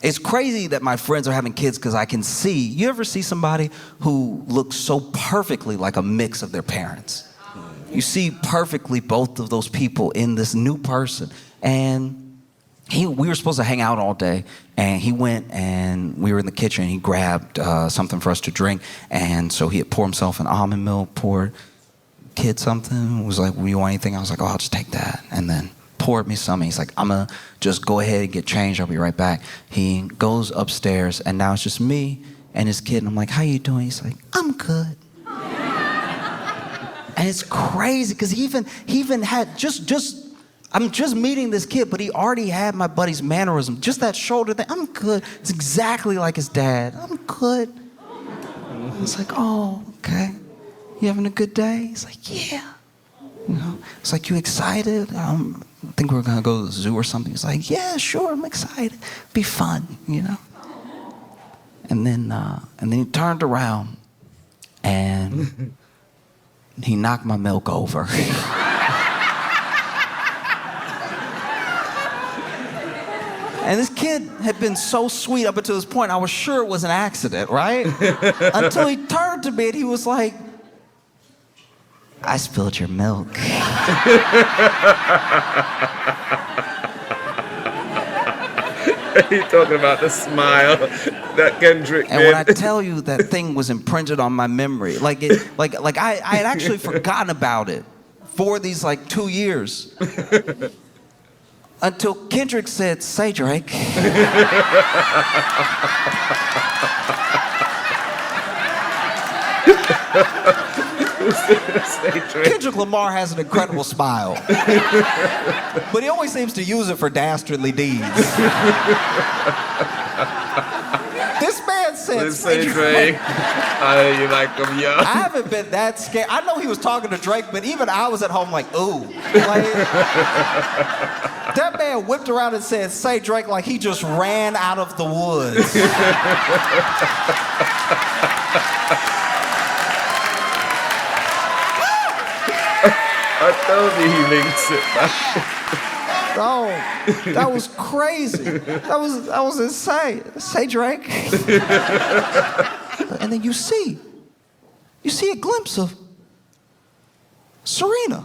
Speaker 3: It's crazy that my friends are having kids because I can see, you ever see somebody who looks so perfectly like a mix of their parents? You see perfectly both of those people in this new person. And we were supposed to hang out all day, and he went and we were in the kitchen and he grabbed something for us to drink. And so he had poured himself an almond milk, poured kid something, was like, "Will you want anything?" I was like, "Oh, I'll just take that." And then poured me something. He's like, "I'm gonna just go ahead and get changed. I'll be right back." He goes upstairs, and now it's just me and his kid. And I'm like, "How you doing?" He's like, "I'm good." And it's crazy because he even had I'm just meeting this kid, but he already had my buddy's mannerism. Just that shoulder thing. "I'm good." It's exactly like his dad. "I'm good." It's like, "Oh, okay. You having a good day?" He's like, "Yeah." You know, it's like, "You excited? I think we're gonna go to the zoo or something." He's like, "Yeah, sure, I'm excited. Be fun, you know." And then he turned around and he knocked my milk over. And this kid had been so sweet up until this point. I was sure it was an accident, right? Until he turned to me and he was like, "I spilled your milk."
Speaker 1: He's talking about the smile that Kendrick
Speaker 3: And
Speaker 1: did.
Speaker 3: when I tell you that thing was imprinted on my memory, like I had actually forgotten about it for these like 2 years. Until Kendrick said, "Say, Drake." Kendrick Lamar has an incredible smile. But he always seems to use it for dastardly deeds. This man said, said,
Speaker 1: Let's say Drake. I you like him, yo.
Speaker 3: I haven't been that scared. I know he was talking to Drake, but even I was at home like, ooh. Like, that man whipped around and said, say Drake, like he just ran out of the woods.
Speaker 1: I told you he links it back.
Speaker 3: Oh, that was crazy. That was insane. Say Drake. And then you see a glimpse of Serena.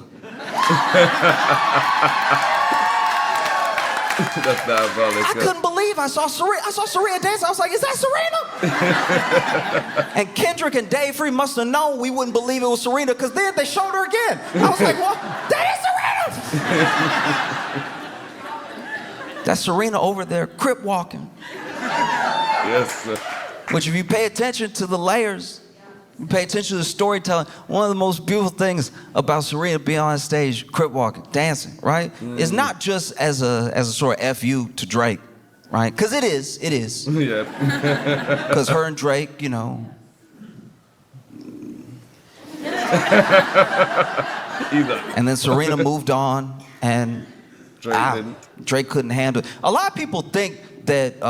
Speaker 1: That's diabolical.
Speaker 3: I couldn't believe I saw Serena dance. I was like, is that Serena? And Kendrick and Dave Free must have known we wouldn't believe it was Serena because then they showed her again. I was like, well, that is Serena. That's Serena over there, crip walking.
Speaker 1: Yes, sir.
Speaker 3: Which if you pay attention to the layers, you pay attention to the storytelling, one of the most beautiful things about Serena being on stage, crip walking, dancing, right? Is not just as a sort of FU to Drake, right? Because it is.
Speaker 1: Yeah.
Speaker 3: Because her and Drake, you know.
Speaker 1: Either.
Speaker 3: And then Serena moved on, and
Speaker 1: Drake
Speaker 3: couldn't handle it. A lot of people think that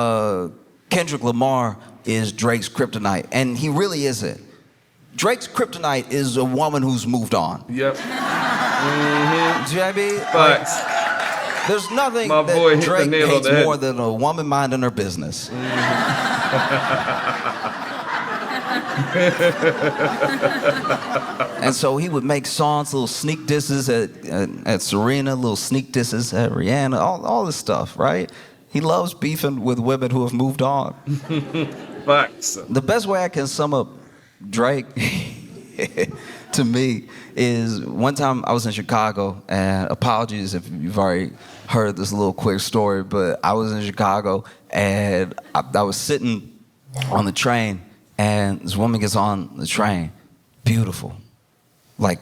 Speaker 3: Kendrick Lamar is Drake's kryptonite, and he really isn't. Drake's kryptonite is a woman who's moved on.
Speaker 1: Yep. Mm-hmm.
Speaker 3: Do you know what I mean?
Speaker 1: Facts.
Speaker 3: Like, there's nothing
Speaker 1: My boy
Speaker 3: that
Speaker 1: hit the
Speaker 3: Drake
Speaker 1: nail on
Speaker 3: hates
Speaker 1: the head.
Speaker 3: more than a woman minding her business. And so he would make songs, little sneak disses at Serena, little sneak disses at Rihanna, all this stuff, right? He loves beefing with women who have moved on.
Speaker 1: Facts.
Speaker 3: The best way I can sum up Drake to me is one time I was in Chicago, and apologies if you've already heard this little quick story, but I was in Chicago and I was sitting on the train, and this woman gets on the train, beautiful, like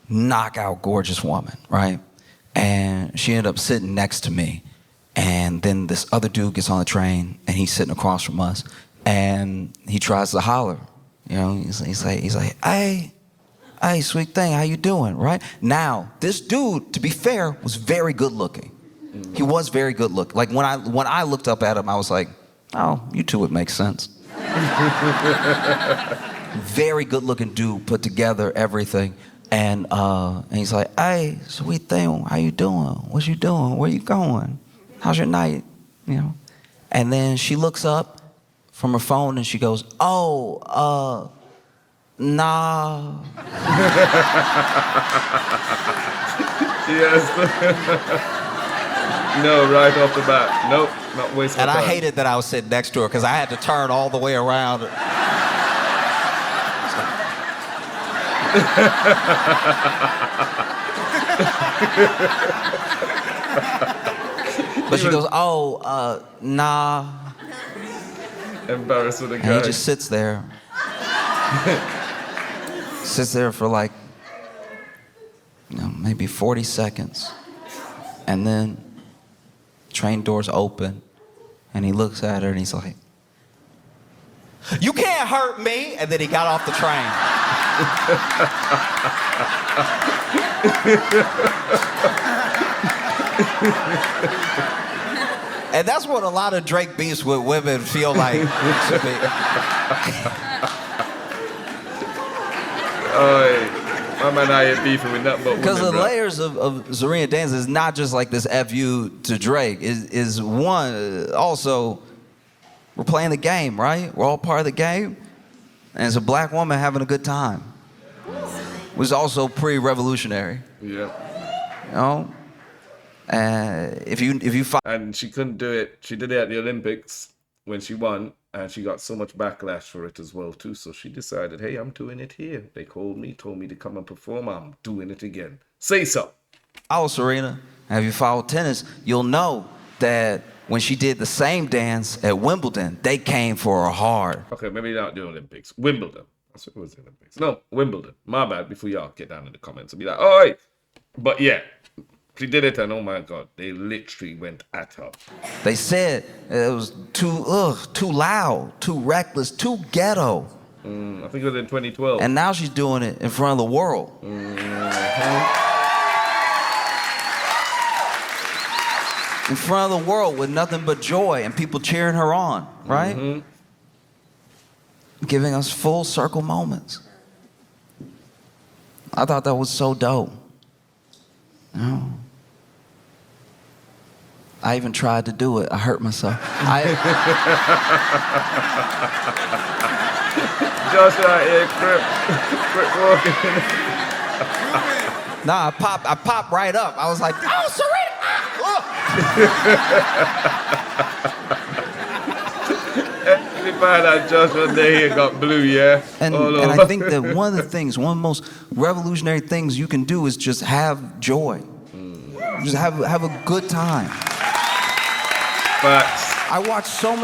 Speaker 3: knockout gorgeous woman, right? And she ended up sitting next to me, and then this other dude gets on the train, and he's sitting across from us, and he tries to holler. You know, he's like, hey, sweet thing, how you doing, right? Now, this dude, to be fair, was very good looking. He was very good looking. Like when I looked up at him, I was like, oh, you two would make sense. Very good looking dude, put together, everything. And he's like, hey, sweet thing, how you doing? What you doing? Where you going? How's your night? You know? And then she looks up from her phone and she goes, oh, nah.
Speaker 1: Yes. No, right off the bat. Nope, not wasting
Speaker 3: And
Speaker 1: time.
Speaker 3: I hated that I was sitting next to her because I had to turn all the way around. But she goes, oh, nah.
Speaker 1: Embarrassed with the guy.
Speaker 3: And he just sits there. Sits there for like, maybe 40 seconds. And then train doors open. And he looks at her and he's like, you can't hurt me. And then he got off the train. And that's what a lot of Drake beefs with women feel like to me.
Speaker 1: My man out here beefing with nothing but
Speaker 3: Because the
Speaker 1: women, bro.
Speaker 3: layers of Serena dance is not just like this FU to Drake. Is one, also, we're playing the game, right? We're all part of the game. And it's a black woman having a good time. Was also pre-revolutionary.
Speaker 1: Yeah.
Speaker 3: You know? If you find
Speaker 1: And she couldn't do it. She did it at the Olympics when she won, and she got so much backlash for it as well too. So she decided, hey, I'm doing it here. They called me, told me to come and perform. I'm doing it again. Say so.
Speaker 3: follow Serena, and if you follow tennis, you'll know that when she did the same dance at Wimbledon, they came for her hard.
Speaker 1: Okay, maybe not the Olympics. Wimbledon. That's what it was, the Olympics. No, Wimbledon. My bad. Before y'all get down in the comments and be like, all right. But yeah, She did it, and oh my God, they literally went at her.
Speaker 3: They said it was too loud, too reckless, too ghetto.
Speaker 1: I think it was in 2012.
Speaker 3: And now she's doing it in front of the world. In front of the world with nothing but joy and people cheering her on, right? Giving us full circle moments. I thought that was so dope. You know? I even tried to do it. I hurt myself.
Speaker 1: Just out here, crip walking.
Speaker 3: Nah, I popped right up. I was like, oh, Serena!
Speaker 1: We find out just one day he got blue, yeah?
Speaker 3: And I think that one of the most revolutionary things you can do is just have joy. Just have a good time.
Speaker 1: Facts.
Speaker 3: I watch so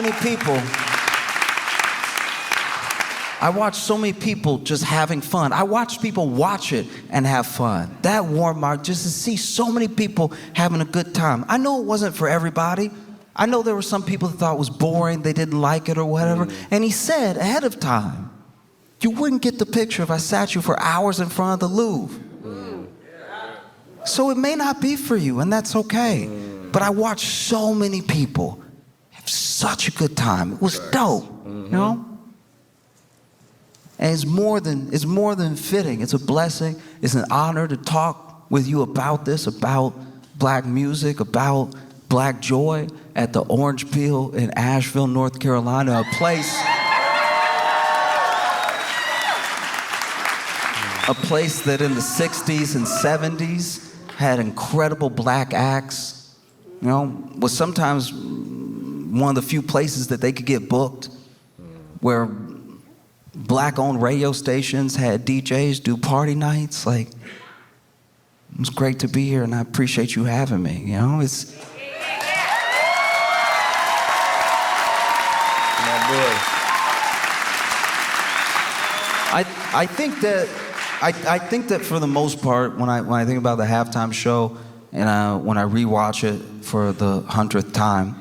Speaker 3: many people just having fun. I watch people watch it and have fun. That warmed my heart just to see so many people having a good time. I know it wasn't for everybody. I know there were some people that thought it was boring, they didn't like it or whatever. And he said ahead of time, you wouldn't get the picture if I sat you for hours in front of the Louvre. So it may not be for you, and that's okay. But I watched so many people have such a good time. It was dope, you know? And it's more than fitting. It's a blessing. It's an honor to talk with you about this, about black music, about black joy at the Orange Peel in Asheville, North Carolina, a place that in the 60s and 70s had incredible black acts, you know, was sometimes one of the few places that they could get booked, where black-owned radio stations had DJs do party nights. Like, it was great to be here, and I appreciate you having me. You know, it's.
Speaker 1: My boy.
Speaker 3: I think that for the most part, when I think about the halftime show, and when I rewatch it for the 100th time,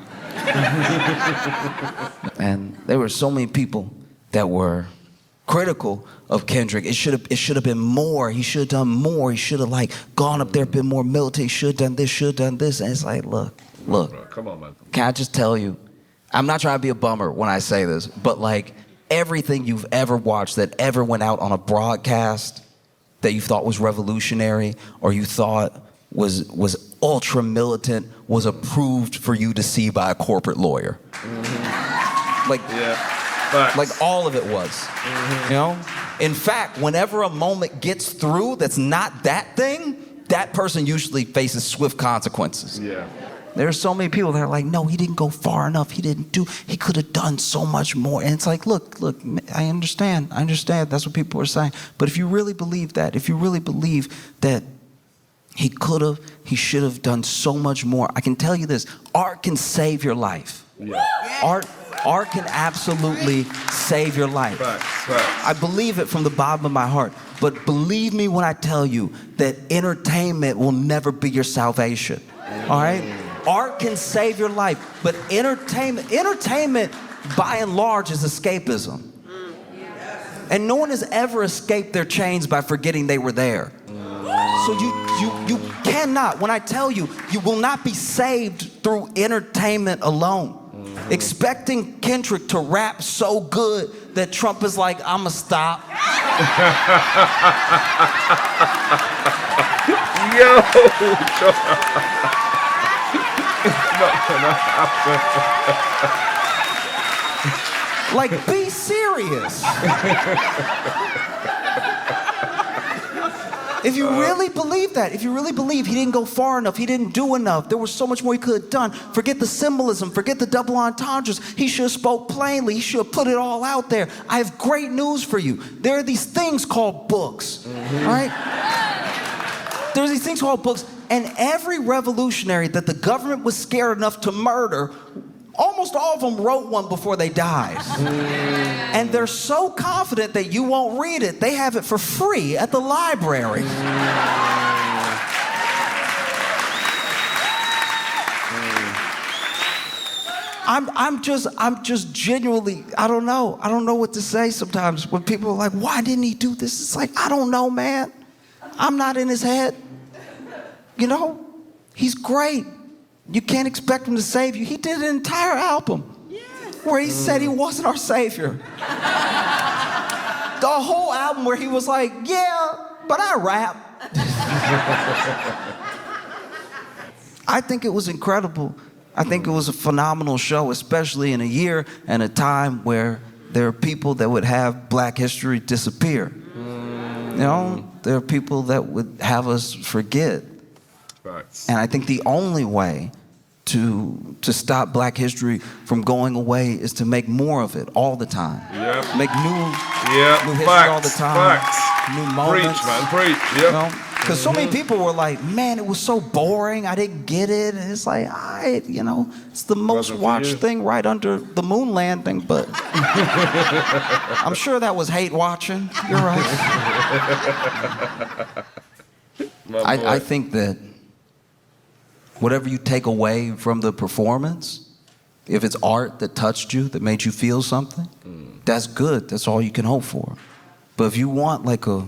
Speaker 3: and there were so many people that were critical of Kendrick. It should have been more. He should have done more. He should have gone up there, been more militant. He should have done this, should have done this. And it's like, look.
Speaker 1: Bro, come on, man.
Speaker 3: Can I just tell you, I'm not trying to be a bummer when I say this, but everything you've ever watched that ever went out on a broadcast that you thought was revolutionary or you thought was ultra militant was approved for you to see by a corporate lawyer.
Speaker 1: Yeah.
Speaker 3: All of it was, you know? In fact, whenever a moment gets through that's not that thing, that person usually faces swift consequences. Yeah. There are so many people that are like, no, he didn't go far enough. He could have done so much more. And it's like, look, I understand. That's what people are saying. But if you really believe that, if you really believe that he should have done so much more, I can tell you this, art can save your life. Yeah. Art can absolutely save your life. Facts. I believe it from the bottom of my heart. But believe me when I tell you that entertainment will never be your salvation. All right? Art can save your life, but entertainment by and large is escapism. And no one has ever escaped their chains by forgetting they were there. So you cannot, when I tell you, you will not be saved through entertainment alone. Expecting Kendrick to rap so good that Trump is like, I'ma stop.
Speaker 1: Yo!
Speaker 3: Be serious. If you really believe that, if you really believe he didn't go far enough, he didn't do enough, there was so much more he could have done, forget the symbolism, forget the double entendres, he should have spoke plainly, he should have put it all out there. I have great news for you. There are these things called books, right? There's these things called books, and every revolutionary that the government was scared enough to murder, almost all of them wrote one before they died. And they're so confident that you won't read it, they have it for free at the library. I'm just genuinely, I don't know what to say sometimes when people are like, why didn't he do this? It's like, I don't know, man. I'm not in his head. You know, he's great. You can't expect him to save you. He did an entire album where he said he wasn't our savior. The whole album where he was like, yeah, but I rap. I think it was incredible. I think it was a phenomenal show, especially in a year and a time where there are people that would have Black history disappear. You know, there are people that would have us forget.
Speaker 1: Right.
Speaker 3: And I think the only way to stop Black history from going away is to make more of it all the time.
Speaker 1: Yep.
Speaker 3: Make new history
Speaker 1: Facts.
Speaker 3: all the time.
Speaker 1: Facts.
Speaker 3: New moments.
Speaker 1: Preach, man. Preach. Yep.
Speaker 3: You know? Because so many people were like, man, it was so boring. I didn't get it. And it's like, it's the most watched thing right under the moon landing, but I'm sure that was hate watching. You're right. I think that whatever you take away from the performance, if it's art that touched you, that made you feel something, that's good. That's all you can hope for. But if you want like a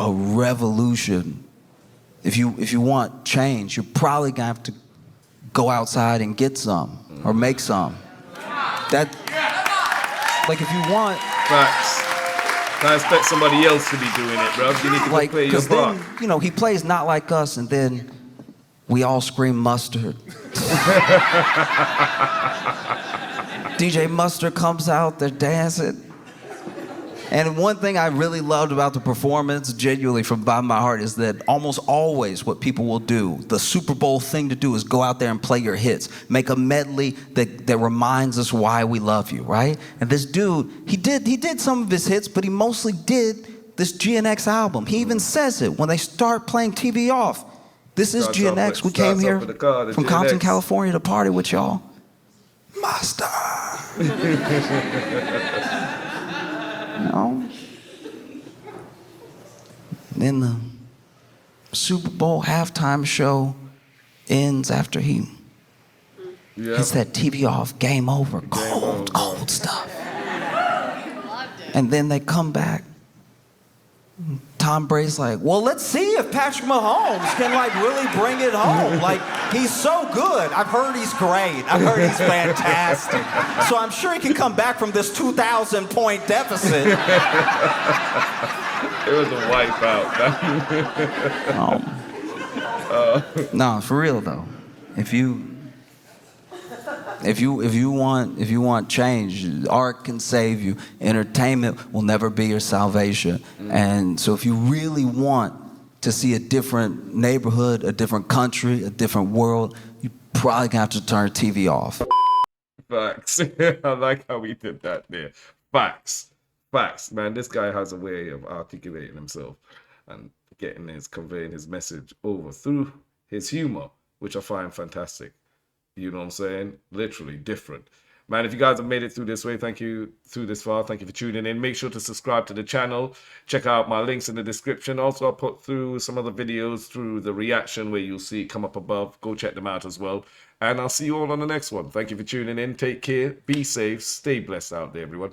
Speaker 3: revolution, if you want change, you're probably gonna have to go outside and get some or make some. That, like, if you want
Speaker 1: Facts. I expect somebody else to be doing it, bro. You need to
Speaker 3: like,
Speaker 1: play your part.
Speaker 3: then he plays Not Like Us, and then we all scream Mustard. DJ Mustard comes out, they're dancing. And one thing I really loved about the performance, genuinely from the bottom of my heart, is that almost always what people will do, the Super Bowl thing to do is go out there and play your hits. Make a medley that reminds us why we love you, right? And this dude, he did some of his hits, but he mostly did this GNX album. He even says it when they start playing TV Off. This is GNX. We came here from Compton, California to party with y'all. Master. You know? Then the Super Bowl halftime show ends after he hits that TV Off, game over, cold stuff. And then they come back. Tom Brady's like, well, let's see if Patrick Mahomes can like really bring it home. Like, he's so good. I've heard he's great. I've heard he's fantastic. So I'm sure he can come back from this 2,000-point deficit.
Speaker 1: It was a wipeout.
Speaker 3: No, for real though. If you want change, art can save you. Entertainment will never be your salvation. And so if you really want to see a different neighborhood, a different country, a different world, you probably gonna have to turn TV off.
Speaker 1: Facts. I like how we did that there. Facts. Man, this guy has a way of articulating himself and conveying his message over through his humor, which I find fantastic. You know what I'm saying? Literally different. Man, if you guys have made it through this way, thank you through this far. Thank you for tuning in. Make sure to subscribe to the channel. Check out my links in the description. Also, I'll put through some other videos through the reaction where you'll see it come up above. Go check them out as well. And I'll see you all on the next one. Thank you for tuning in. Take care. Be safe. Stay blessed out there, everyone.